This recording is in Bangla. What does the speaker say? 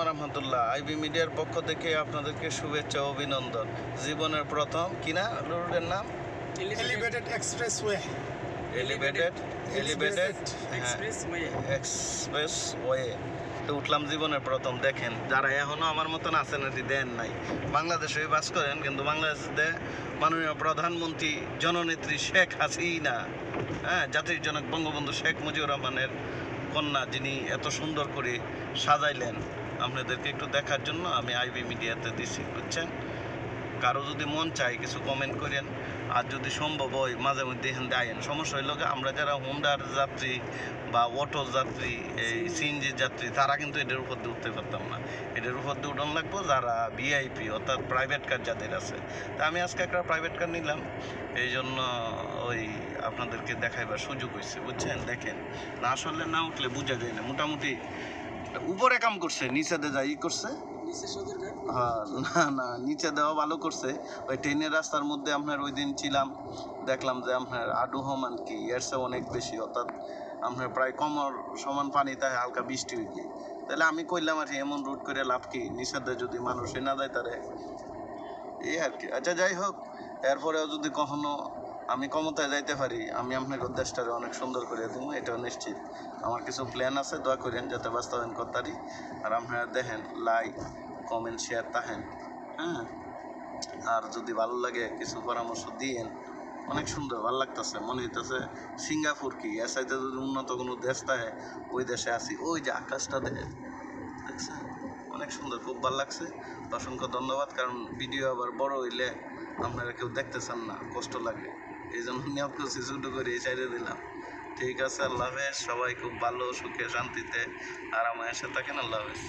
রহমতুল্লাহ। আইবি মিডিয়ার পক্ষ থেকে আপনাদেরকে শুভেচ্ছা ও অভিনন্দন। জীবনের প্রথম কিনা রোডের নাম elevated expressway. Elevated express way তো উঠলাম জীবনের প্রথম। দেখেন, যারা এখনো আমার মতন আছেন এটি দেন নাই, বাংলাদেশে বাস করেন, কিন্তু বাংলাদেশে মাননীয় প্রধানমন্ত্রী জননেত্রী শেখ হাসিনা, জাতির জনক বঙ্গবন্ধু শেখ মুজিবুর রহমানের কন্যা, যিনি এত সুন্দর করে সাজাইলেন, আপনাদেরকে একটু দেখার জন্য আমি আইবি মিডিয়াতে দিছি, বুঝছেন। কারো যদি মন চায় কিছু কমেন্ট করেন, আর যদি সম্ভব হয় মাঝে মধ্যে এখান দেন। সমস্যা হইল আমরা যারা হুন্ডার যাত্রী বা অটো যাত্রী, এই সিএনজির যাত্রী, তারা কিন্তু এটার উপর দিয়ে উঠতে পারতাম না। এটার উপর দিয়ে উঠান লাগবো যারা ভিআইপি অর্থাৎ প্রাইভেট কার যাদের আছে। তা আমি আজকে একটা প্রাইভেট কার নিলাম, এই জন্য ওই আপনাদেরকে দেখাইবার সুযোগ হয়েছে, বুঝছেন। দেখেন, না আসলে না উঠলে বোঝা যায় না। মোটামুটি উপরে কাম করছে, নিচে দিয়ে যাই করছে। হ্যাঁ, না নিচে দেওয়া ভালো করছে। ওই ট্রেনের রাস্তার মধ্যে আপনার ওই দিন ছিলাম, দেখলাম যে আপনার আডুহমান কি এর চেয়ে অনেক বেশি, অর্থাৎ আপনার প্রায় কমর সমান পানি, তাই হালকা বৃষ্টি হইলে। তাহলে আমি কইলাম আর এমন রুট করে লাভ কি, নিচের দিয়ে যদি মানুষে না যায় তারে, এই আর কি। আচ্ছা, যাই হোক, এরপরেও যদি কখনো আমি ক্ষমতায় যাইতে পারি, আমি আপনাকে দেশটারে অনেক সুন্দর করে দেবো, এটাও নিশ্চিত। আমার কিছু প্ল্যান আছে, দোয়া করেন যাতে বাস্তবায়ন করতে পারি। আর আপনারা দেখেন, লাইক কমেন্ট শেয়ার তাহেন, আর যদি ভালো লাগে কিছু পরামর্শ দিয়েন। অনেক সুন্দর, ভালো লাগতেছে, মনে হইতেছে সিঙ্গাপুর কি এর সাইডে যদি উন্নত কোনো দেশ থাকে, ওই দেশে আছি। ওই যে আকাশটা দেখেন, দেখছেন, অনেক সুন্দর, খুব ভালো লাগছে। অসংখ্য ধন্যবাদ। কারণ ভিডিও আবার বড় হইলে আপনারা কেউ দেখতে চান না, কষ্ট লাগে, এই জন্য নিয়োগ করছি ছোটো করে এই সাইডে দিলাম। ঠিক আছে, আল্লাহ হাফেজ। সবাই খুব ভালো সুখে শান্তিতে আরামে এসে থাকেন। আল্লাহ হাফেজ।